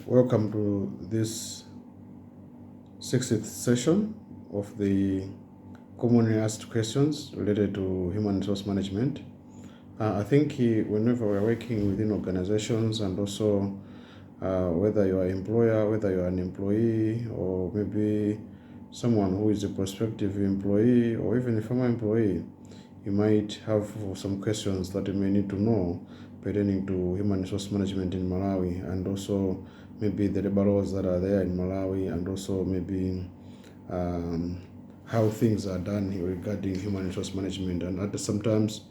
Welcome to this 60th session of the commonly asked questions related to human resource management. I think whenever we're working within organizations and also whether you are an employer, whether you are an employee, or maybe someone who is a prospective employee or even a former employee, you might have some questions that you may need to know pertaining to human resource management in Malawi, and also maybe the labor laws that are there in Malawi, and also maybe um, how things are done regarding human resource management. And sometimes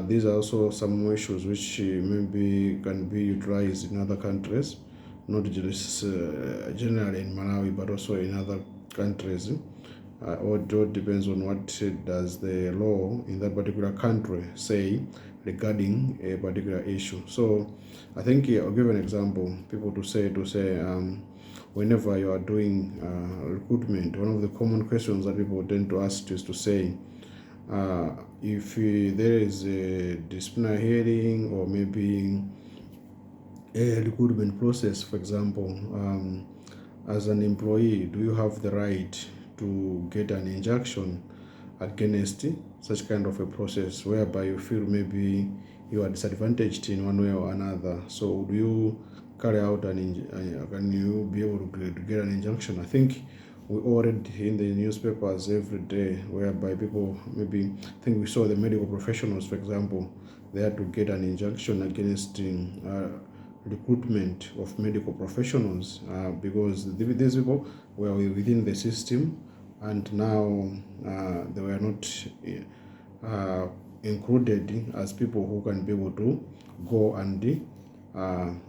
these are also some issues which maybe can be utilized in other countries, not just generally in Malawi, but also in other countries. Or it all depends on what does the law in that particular country say regarding a particular issue. So I think I'll give an example. People to say whenever you are doing recruitment, one of the common questions that people tend to ask is to say if there is a disciplinary hearing or maybe a recruitment process, for example, as an employee, do you have the right to get an injunction against such kind of a process whereby you feel maybe you are disadvantaged in one way or another? So do you carry out can you be able to get an injunction? I think we already in the newspapers every day whereby people maybe, I think we saw the medical professionals, for example, they had to get an injunction against recruitment of medical professionals because these people were within the system, and now they were not included as people who can be able to go and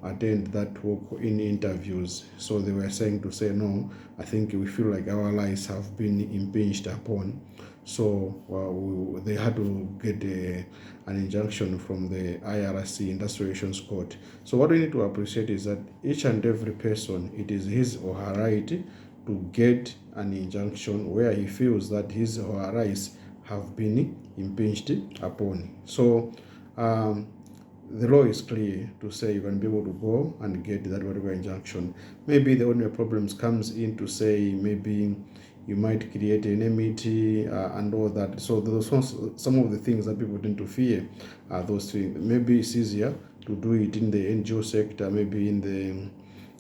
attend that work in interviews. So they were saying to say, no, I think we feel like our lives have been impinged upon. So they had to get an injunction from the IRC, Industrial Relations Court. So what we need to appreciate is that each and every person, it is his or her right to get an injunction where he feels that his or her rights have been impinged upon. So the law is clear to say you can be able to go and get that particular injunction. Maybe the only problems comes in to say maybe you might create an enmity and all that. So those some of the things that people tend to fear are those things. Maybe it's easier to do it in the NGO sector, maybe in the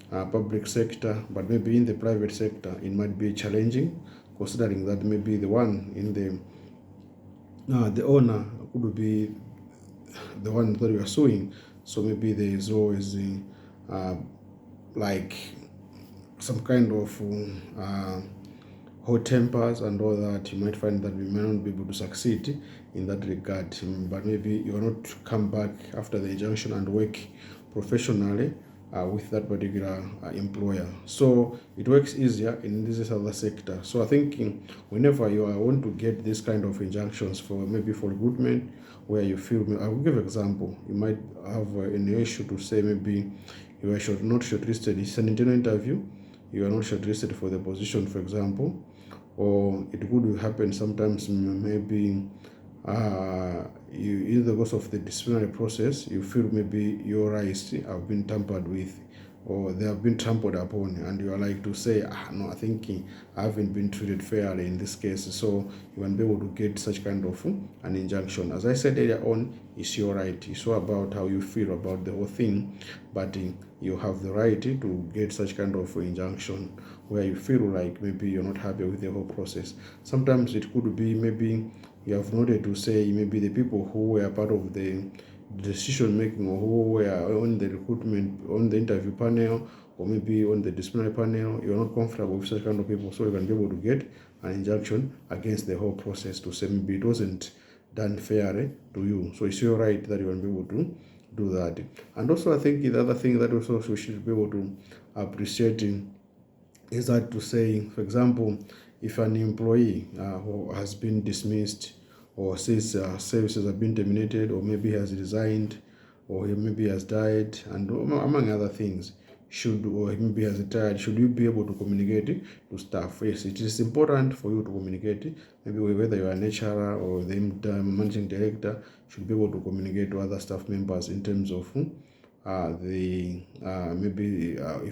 public sector, but maybe in the private sector it might be challenging, considering that maybe the one in the owner could be the one that you are suing. So maybe there is always like some kind of hot tempers and all that. You might find that we may not be able to succeed in that regard, but maybe you will not come back after the injunction and work professionally with that particular employer. So it works easier in this other sector. So I think whenever you want to get this kind of injunctions for maybe for recruitment, where you feel, I will give an example. You might have an issue to say maybe you are not shortlisted. It's an internal interview. You are not shortlisted for the position, for example, or it could happen sometimes maybe you, in the course of the disciplinary process, you feel maybe your rights have been tampered with or they have been trampled upon, and you are like to say, no, I think I haven't been treated fairly in this case. So you can be able to get such kind of an injunction. As I said earlier on, it's your right. It's all about how you feel about the whole thing, but you have the right to get such kind of injunction where you feel like maybe you're not happy with the whole process. Sometimes it could be maybe you have noted to say maybe the people who were part of the decision making or who were on the recruitment, on the interview panel, or maybe on the disciplinary panel, you're not comfortable with such kind of people, so you can be able to get an injunction against the whole process to say maybe it wasn't done fairly to you. So it's your right that you can be able to do that. And also I think the other thing that also we should be able to appreciate is that to say, for example, if an employee who has been dismissed or says services have been terminated, or maybe has resigned, or he maybe has died, and among other things, or maybe has retired, should you be able to communicate to staff? Yes, it is important for you to communicate. Maybe whether you are an HR or the managing director should be able to communicate to other staff members in terms of if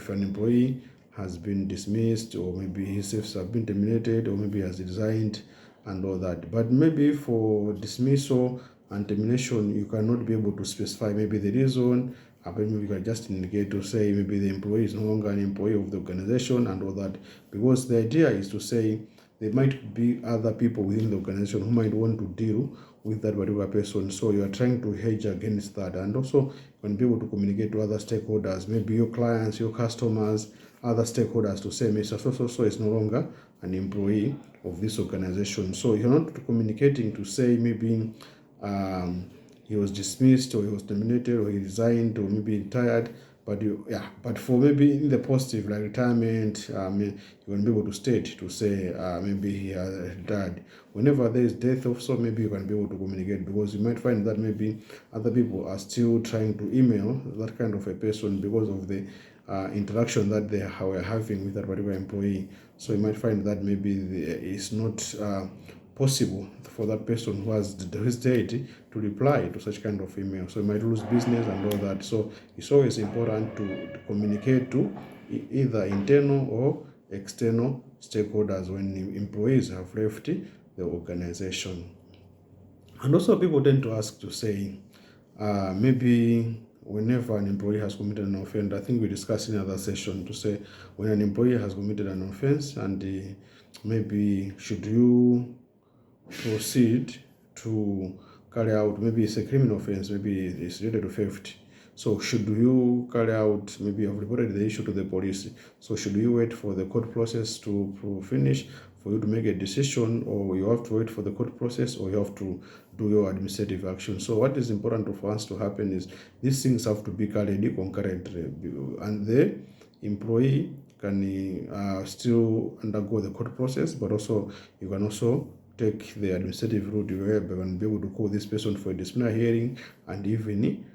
an employee has been dismissed, or maybe his shifts have been terminated, or maybe has resigned and all that. But maybe for dismissal and termination, you cannot be able to specify maybe the reason, but maybe you can just indicate to say maybe the employee is no longer an employee of the organization and all that, because the idea is to say there might be other people within the organization who might want to deal with that particular person. So you are trying to hedge against that, and also you can be able to communicate to other stakeholders, maybe your clients, your customers, other stakeholders, to say Mr. So is no longer an employee of this organization. So you're not communicating to say maybe he was dismissed, or he was terminated, or he resigned, or maybe retired. But for maybe in the positive, like retirement, you can be able to state to say maybe he has died. Whenever there is death also, maybe you can be able to communicate, because you might find that maybe other people are still trying to email that kind of a person because of the interaction that they were having with that particular employee. So you might find that maybe it's not possible for that person who has hesitated to reply to such kind of email. So you might lose business and all that. So it's always important to communicate to either internal or external stakeholders when employees have left the organization. And also people tend to ask to say, maybe whenever an employee has committed an offense, I think we discussed in another session, to say when an employee has committed an offense, and maybe should you proceed to carry out, maybe it's a criminal offense, maybe it's related to theft. So should you carry out, maybe you have reported the issue to the police, so should you wait for the court process to finish for you to make a decision, or you have to wait for the court process, or you have to do your administrative action? So what is important for us to happen is these things have to be carried concurrently, and the employee can still undergo the court process, but also you can also take the administrative route where you can be able to call this person for a disciplinary hearing and even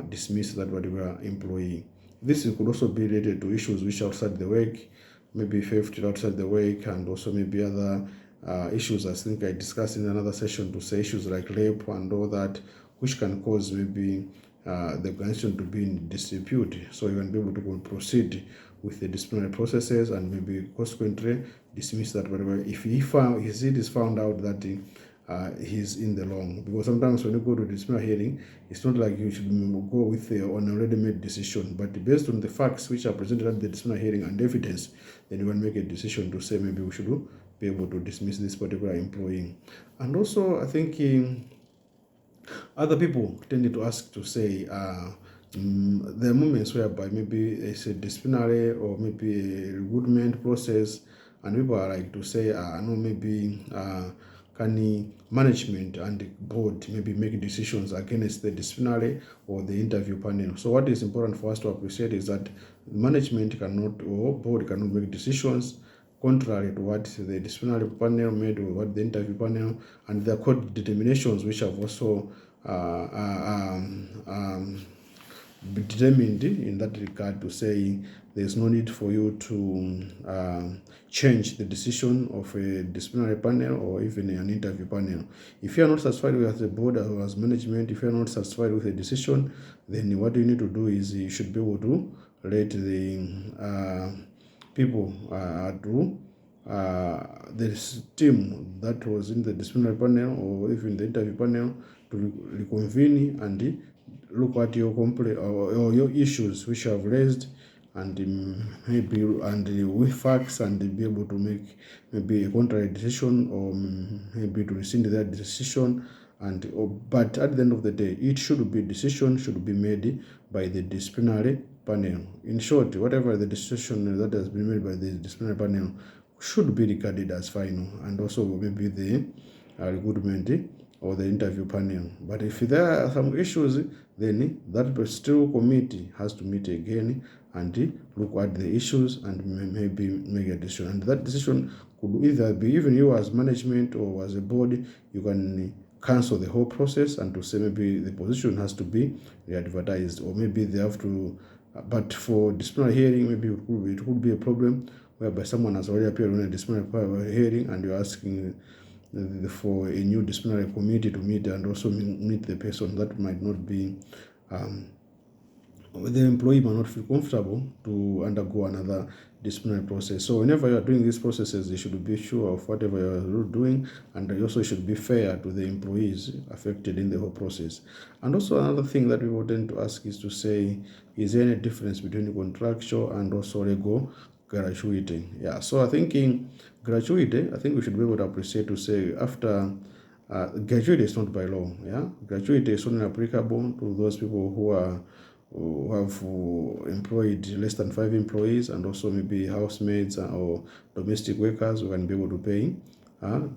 dismiss that particular employee. This could also be related to issues which are outside the work, maybe theft outside the work, and also maybe other issues. I think I discussed in another session, to say issues like rape and all that, which can cause maybe the organization to be in dispute. So you can be able to proceed with the disciplinary processes and maybe consequently dismiss that whatever, if it is found out that he's in the wrong. Because sometimes when you go to disciplinary hearing, it's not like you should go with an already made decision, but based on the facts which are presented at the disciplinary hearing and evidence, then you can make a decision to say maybe we should be able to dismiss this particular employee. And also I think other people tended to ask to say there are moments whereby maybe it's a disciplinary or maybe a recruitment process, and people are like to say, no, maybe can management and the board maybe make decisions against the disciplinary or the interview panel. So what is important for us to appreciate is that management cannot, or board cannot, make decisions contrary to what the disciplinary panel made or what the interview panel, and the court determinations which have also determined in that regard, to say there's no need for you to change the decision of a disciplinary panel or even an interview panel. If you are not satisfied with the board or as management, if you are not satisfied with the decision, then what you need to do is you should be able to let the people the team that was in the disciplinary panel or even the interview panel to reconvene and look at your complaint or your issues which you have raised, and maybe with facts, and be able to make maybe a contrary decision, or maybe to rescind that decision. But at the end of the day, decision should be made by the disciplinary panel. In short, whatever the decision that has been made by the disciplinary panel should be regarded as final, and also maybe the recruitment or the interview panel. But if there are some issues, then that still committee has to meet again and look at the issues and maybe make a decision. And that decision could either be, even you as management or as a board, you can cancel the whole process and to say maybe the position has to be re-advertised, or maybe they have to. But for disciplinary hearing, maybe it could be a problem whereby someone has already appeared on a disciplinary hearing and you're asking for a new disciplinary committee to meet and also meet the person. That might not be the employee might not feel comfortable to undergo another disciplinary process. So whenever you are doing these processes, you should be sure of whatever you are doing, and you also should be fair to the employees affected in the whole process. And also another thing that we would tend to ask is to say, is there any difference between contractual and also legal gratuity? Yeah, so I think in gratuity, I think we should be able to appreciate to say after gratuity is not by law. Yeah, gratuity is only applicable to those people who have employed less than 5 employees, and also maybe housemaids or domestic workers who can be able to pay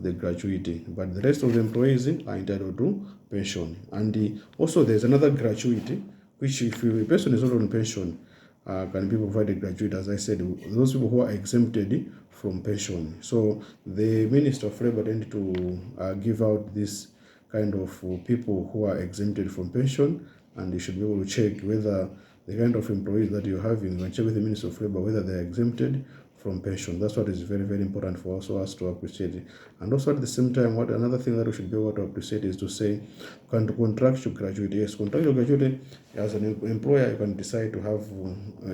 the gratuity. But the rest of the employees are entitled to pension. And also there's another gratuity, which if a person is not on pension, can be provided gratuity, as I said, those people who are exempted from pension. So the Minister of Labour tend to give out this kind of people who are exempted from pension, and you should be able to check whether the kind of employees that you're having, you can check with the Minister of Labour whether they're exempted from pension. That's what is very, very important for us to appreciate it. And also at the same time, what another thing that we should be able to appreciate is to say contractual gratuity. Yes, contractual gratuity, as an employer, you can decide to have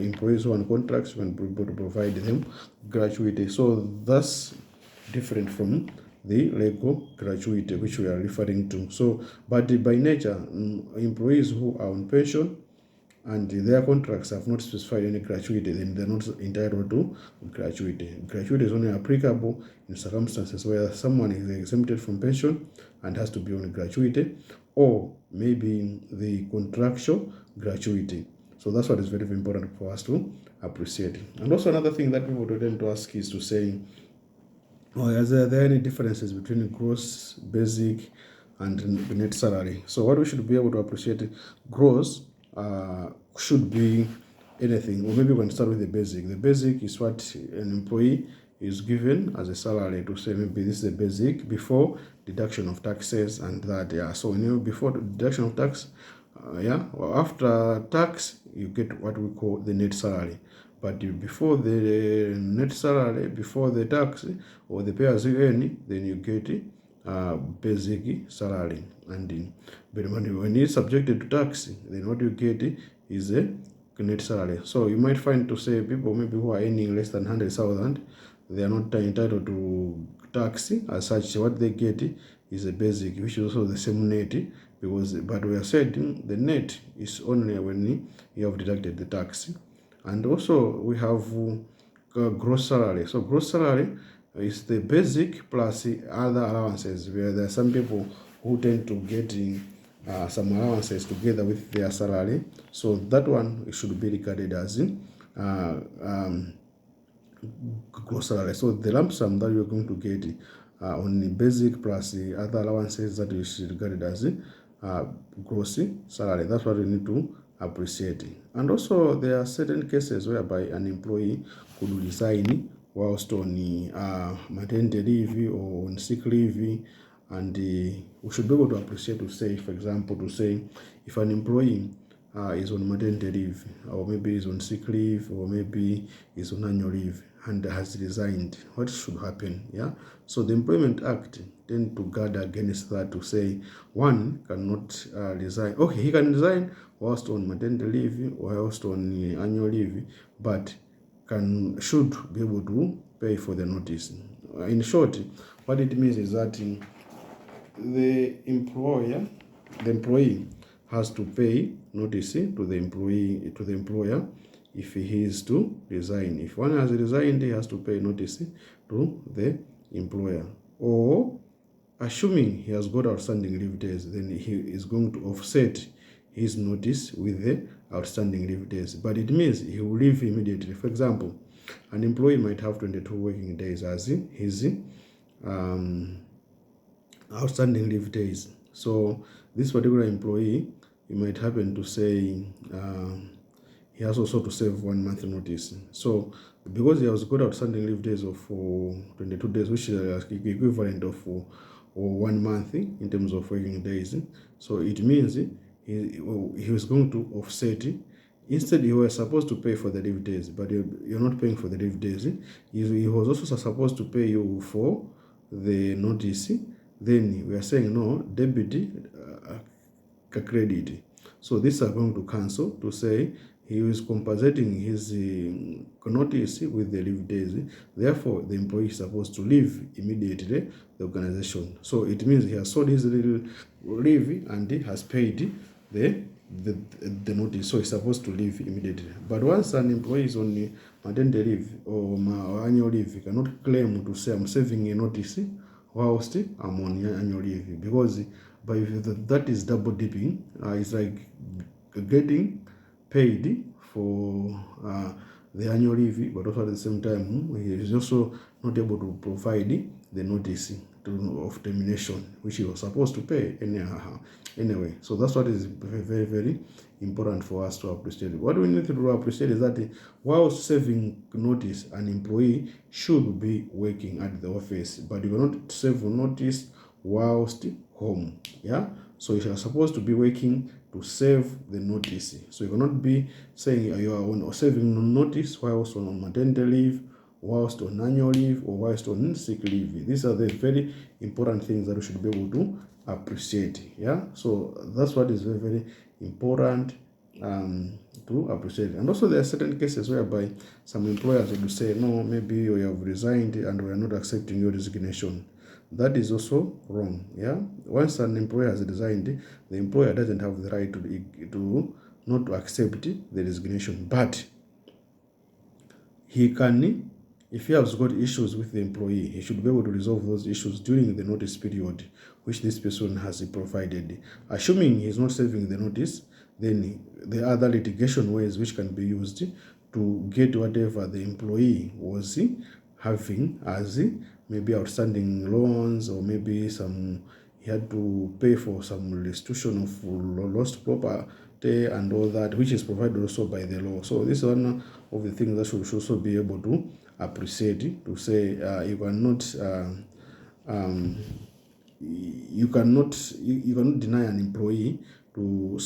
employees who are on contracts, you can be able to provide them gratuity. So that's different from the legal gratuity which we are referring to. So, but by nature, employees who are on pension and their contracts have not specified any gratuity, then they're not entitled to gratuity. Gratuity is only applicable in circumstances where someone is exempted from pension and has to be on gratuity, or maybe the contractual gratuity. So that's what is very, very important for us to appreciate. And also another thing that people tend to ask is to say, are there any differences between gross, basic, and net salary? So what we should be able to appreciate, gross should be anything, or maybe we can start with the basic. The basic is what an employee is given as a salary, to say maybe this is the basic before deduction of taxes and that. Yeah, so before the deduction of tax, after tax you get what we call the net salary. But before the net salary, before the tax or the pay as you earn, then you get basic salary. And when it's subjected to tax, then what you get is a net salary. So you might find to say people maybe who are earning less than 100,000, they are not entitled to tax as such. What they get is a basic, which is also the same net, but we are saying the net is only when you have deducted the tax. And also we have gross salary. So gross salary is the basic plus other allowances, where there are some people who tend to get some allowances together with their salary. So that one should be regarded as gross salary. So the lump sum that you're going to get on the basic plus the other allowances, that you should regard as gross salary. That's what we need to appreciate. And also there are certain cases whereby an employee could resign whilst on maternity leave or on sick leave, and we should be able to appreciate to say, for example, to say if an employee is on maternity leave, or maybe is on sick leave, or maybe is on annual leave and has resigned, what should happen? Yeah, so the Employment Act tend to guard against that, to say one cannot resign. Okay, he can resign whilst on maternity leave or whilst on annual leave, but should be able to pay for the notice. In short, what it means is that the employee has to pay notice to the employer if he is to resign. If one has resigned, he has to pay notice to the employer. Or assuming he has got outstanding leave days, then he is going to offset his notice with the outstanding leave days. But it means he will leave immediately. For example, an employee might have 22 working days as his outstanding leave days. So this particular employee, you might happen to say he has also to serve 1 month notice. So because he has got outstanding leave days of 22 days, which is equivalent of 1 month in terms of working days, so it means he was going to offset. Instead, you were supposed to pay for the leave days, but you're not paying for the leave days. He was also supposed to pay you for the notice. Then we are saying no, debit credit. So these are going to cancel to say he is compensating his notice with the leave days. Therefore, the employee is supposed to leave immediately the organization. So it means he has sold his leave and he has paid the notice. So he's supposed to leave immediately. But once an employee is on maternity leave or annual leave, he cannot claim to say I'm saving a notice whilst I'm on annual leave, because by that is double dipping. It's like getting paid for the annual leave, but also at the same time he is also not able to provide the notice of termination, which he was supposed to pay anyway. So that's what is very, very important for us to appreciate. What we need to appreciate is that while serving notice, an employee should be working at the office, but you cannot serve notice whilst home. Yeah, so you are supposed to be working to serve the notice. So you cannot be saying you are on serving notice whilst on maternity leave, whilst on annual leave, or whilst on sick leave. These are the very important things that we should be able to appreciate. Yeah, so that's what is very, very important to appreciate. And also there are certain cases whereby some employers would say, no, maybe you have resigned and we are not accepting your resignation. That is also wrong. Yeah, once an employer has resigned, the employer doesn't have the right to not to accept the resignation, but he can, if he has got issues with the employee, he should be able to resolve those issues during the notice period which this person has provided. Assuming he's not serving the notice, then there are other litigation ways which can be used to get whatever the employee was having as maybe outstanding loans, or maybe he had to pay for some restitution of lost property and all that, which is provided also by the law. So this is one of the things that should also be able to appreciate, to say you cannot deny an employee to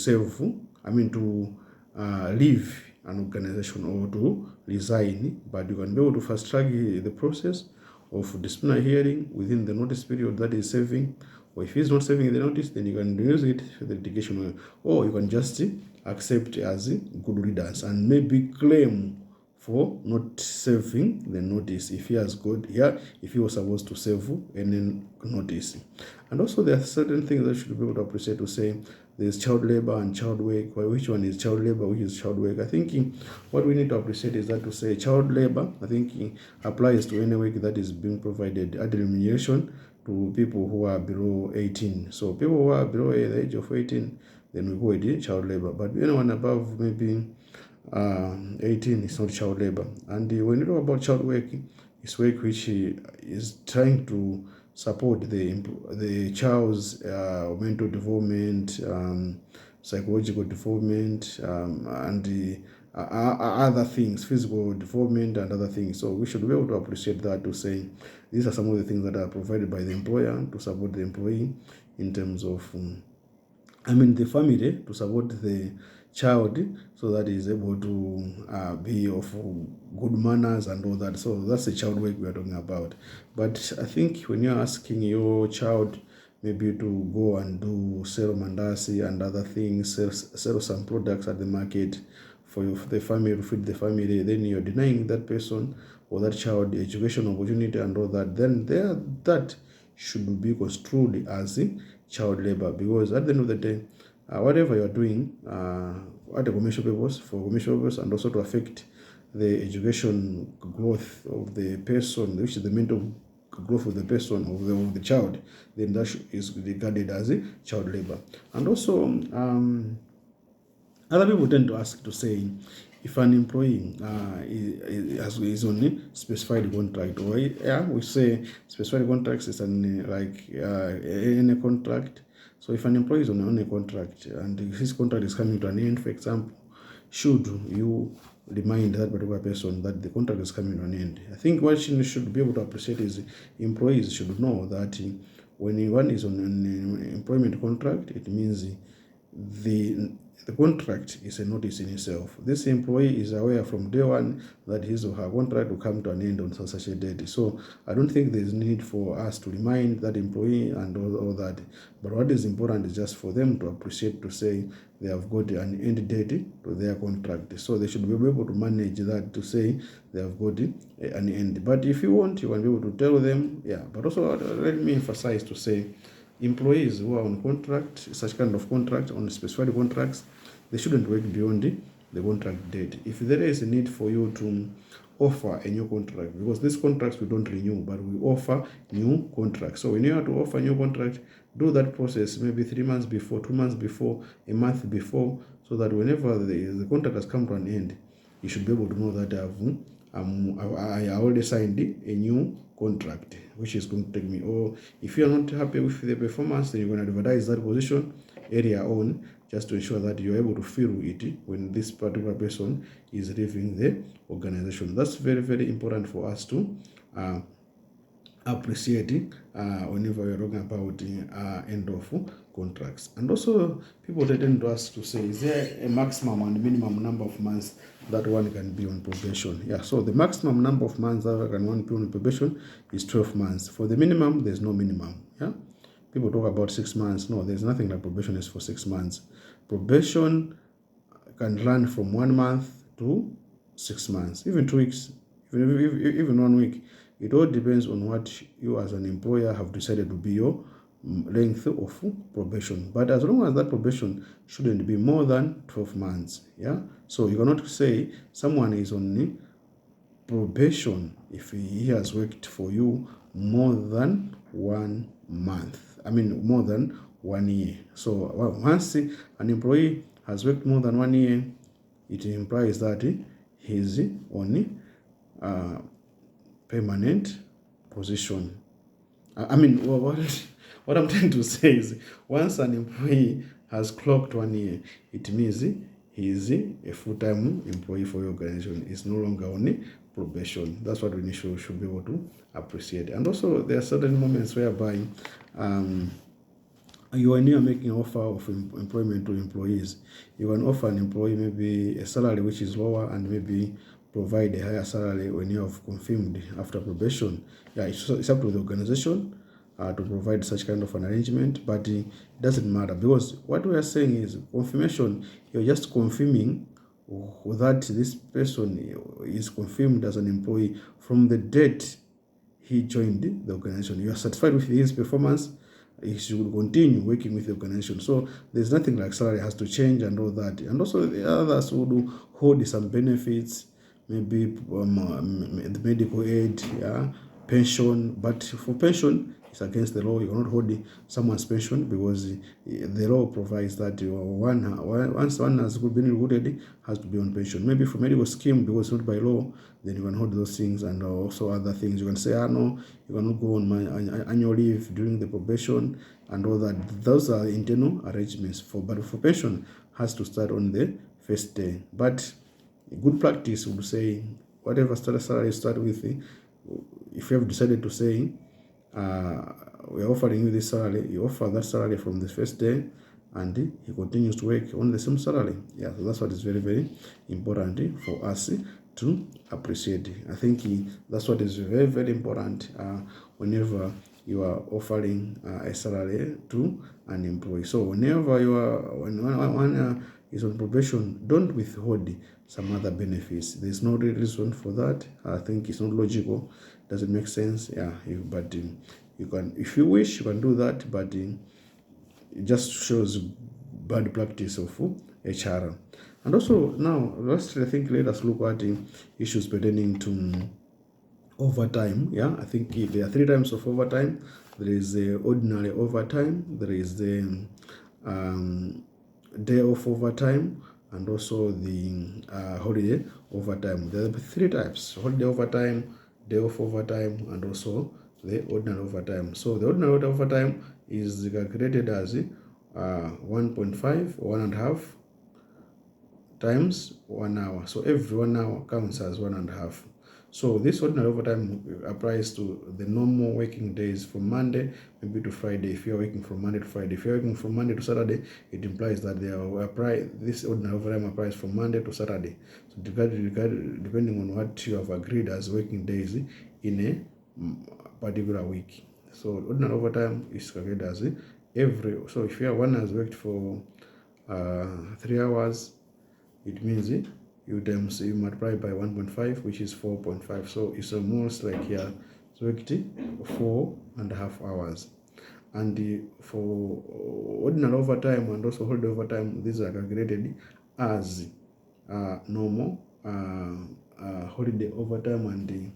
leave an organization or to resign, but you can be able to fast track the process of disciplinary hearing within the notice period that is serving. Or if he's not serving the notice, then you can use it for the litigation, or you can just accept as good riddance and maybe claim for not serving the notice if he has got here, if he was supposed to serve any notice. And also there are certain things that you should be able to appreciate, to say there's child labor and child work. Well, which one is child labor, which is child work? I think what we need to appreciate is that to say child labor, I think applies to any work that is being provided at remuneration to people who are below 18. So people who are below the age of 18, then we go with child labor. But anyone above maybe 18 is not child labor. And when you talk about child work, it's work which is trying to support the child's mental development, psychological development, and other things, physical development and other things. So we should be able to appreciate that, to say these are some of the things that are provided by the employer to support the employee in terms of the family, to support the child so that he is able to be of good manners and all that. So that's the child work we are talking about. But I think when you're asking your child maybe to go and sell mandasi and other things, sell some products at the market for the family, to feed the family, then you're denying that person or that child the education opportunity and all that, then that should be construed as child labor, because at the end of the day, whatever you are doing at the commercial purpose, for commercial purpose, and also to affect the education growth of the person, which is the mental growth of the person, of the child, then that is regarded as a child labor. And also other people tend to ask, to say, if an employee is on a specified contract, or we say specified contracts is any contract. So if an employee is on a contract and his contract is coming to an end, for example, should you remind that particular person that the contract is coming to an end? I think what you should be able to appreciate is employees should know that when one is on an employment contract, it means the contract is a notice in itself. This employee is aware from day one that his or her contract will come to an end on such a date. So I don't think there's need for us to remind that employee and all that. But what is important is just for them to appreciate, to say they have got an end date to their contract. So they should be able to manage that, to say they have got an end. But if you want, you can be able to tell them, yeah. But also let me emphasize to say, employees who are on contract, such kind of contract, on specified contracts, they shouldn't work beyond the contract date. If there is a need for you to offer a new contract, because these contracts we don't renew, but we offer new contracts. So when you have to offer a new contract, do that process maybe 3 months before, 2 months before, a month before, so that whenever the contract has come to an end, you should be able to know that I already signed a new contract, which is going to take me. Or if you are not happy with the performance, then you're going to advertise that position earlier on, just to ensure that you're able to fill it when this particular person is leaving the organization. That's very, very important for us to appreciating whenever we're talking about end of contracts. And also people tend to ask to say, is there a maximum and minimum number of months that one can be on probation? Yeah, so the maximum number of months that one can be on probation is 12 months. For the minimum, there's no minimum. Yeah, people talk about 6 months. No, there's nothing like probation is for 6 months. Probation can run from 1 month to 6 months, even 2 weeks, even 1 week. It all depends on what you as an employer have decided to be your length of probation. But as long as that probation shouldn't be more than 12 months, yeah. So you cannot say someone is on probation if he has worked for you more than 1 month. I mean, more than 1 year. So once an employee has worked more than 1 year, it implies that he's on permanent position. I mean, what I'm trying to say is, once an employee has clocked 1 year, it means he is a full-time employee for your organization. It's no longer on probation. That's what we should be able to appreciate. And also, there are certain moments whereby when you are making an offer of employment to employees, you can offer an employee maybe a salary which is lower and maybe provide a higher salary when you have confirmed after probation. Yeah, it's up to the organization to provide such kind of an arrangement, but it doesn't matter, because what we are saying is confirmation. You're just confirming that this person is confirmed as an employee from the date he joined the organization. You are satisfied with his performance, he should continue working with the organization. So there's nothing like salary has to change and all that. And also the others would hold some benefits, maybe the medical aid, yeah, pension. But for pension, it's against the law. You cannot hold someone's pension, because the law provides that once one has been recruited, has to be on pension. Maybe for medical scheme, because it's not by law, then you can hold those things. And also other things, you can say, no, you cannot go on my annual leave during the probation and all that. Those are internal arrangements. But for pension, has to start on the first day. But good practice would say, whatever salary you start with, if you have decided to say, we're offering you this salary, you offer that salary from the first day, and he continues to work on the same salary. Yeah, so that's what is very, very important for us to appreciate. I think that's what is very, very important whenever you are offering a salary to an employee. So whenever you are, when one is on probation, don't withhold some other benefits. There's no real reason for that. I think it's not logical. Doesn't make sense. Yeah, but you can, if you wish, you can do that. But it just shows bad practice of HR. And also now, lastly, I think let us look at issues pertaining to overtime. Yeah, I think there are 3 types of overtime. There is the ordinary overtime, there is the day off overtime, and also the holiday overtime. There are 3 types: holiday overtime, day off overtime, and also the ordinary overtime. So the ordinary overtime is calculated as 1.5 or 1.5 times 1 hour. So every 1 hour counts as 1.5. So this ordinary overtime applies to the normal working days from Monday maybe to Friday. If you're working from Monday to Friday, if you're working from Monday to Saturday, it implies that this ordinary overtime applies from Monday to Saturday. So depending on what you have agreed as working days in a particular week. So ordinary overtime is calculated as so if one has worked for 3 hours, it means you multiply by 1.5, which is 4.5. So it's almost like here it's worked 4.5 hours. And for ordinary overtime and also holiday overtime, these are calculated as normal holiday overtime and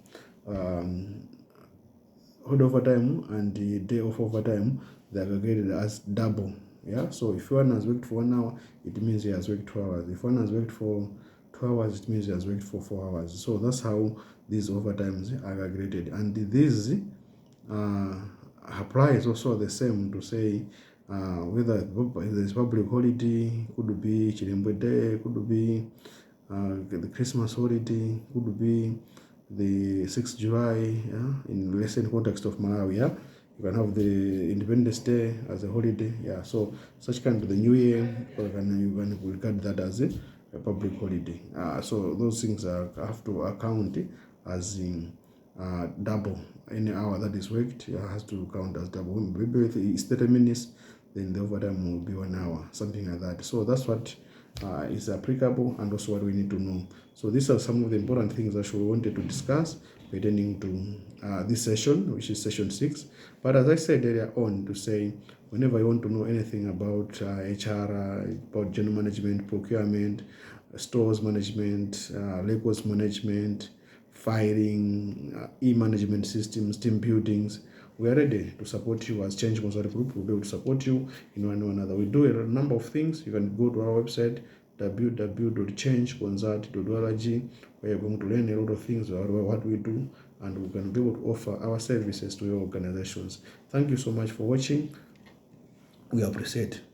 holiday overtime and the day of overtime. They are calculated as double. Yeah, so if one has worked for 1 hour, it means he has worked 2 hours. If one has worked for 2 hours, it means he has worked for 4 hours. So that's how these overtimes are calculated. And this applies also the same to say whether there's public holiday, could be Chirembwe Day, could be the Christmas holiday, could be the 6th July, yeah, in recent context of Malawi, yeah. You can have the Independence Day as a holiday, yeah. So such kind of the New Year, or you can regard that as a public holiday. So those things have to account as in double. Any hour that is worked has to count as double. Maybe if it's 30 minutes, then the overtime will be 1 hour, something like that. So that's what is applicable and also what we need to know. So these are some of the important things that we wanted to discuss pertaining to this session, which is session 6. But as I said earlier on, to say whenever you want to know anything about HR, about general management, procurement, stores management, records management, filing, e-management systems, team buildings, we are ready to support you as Change Consult Group. We'll be able to support you in one way or another. We do a number of things. You can go to our website, www.changeconsult.org, where you're going to learn a lot of things about what we do, and we can be able to offer our services to your organizations. Thank you so much for watching. We appreciate it.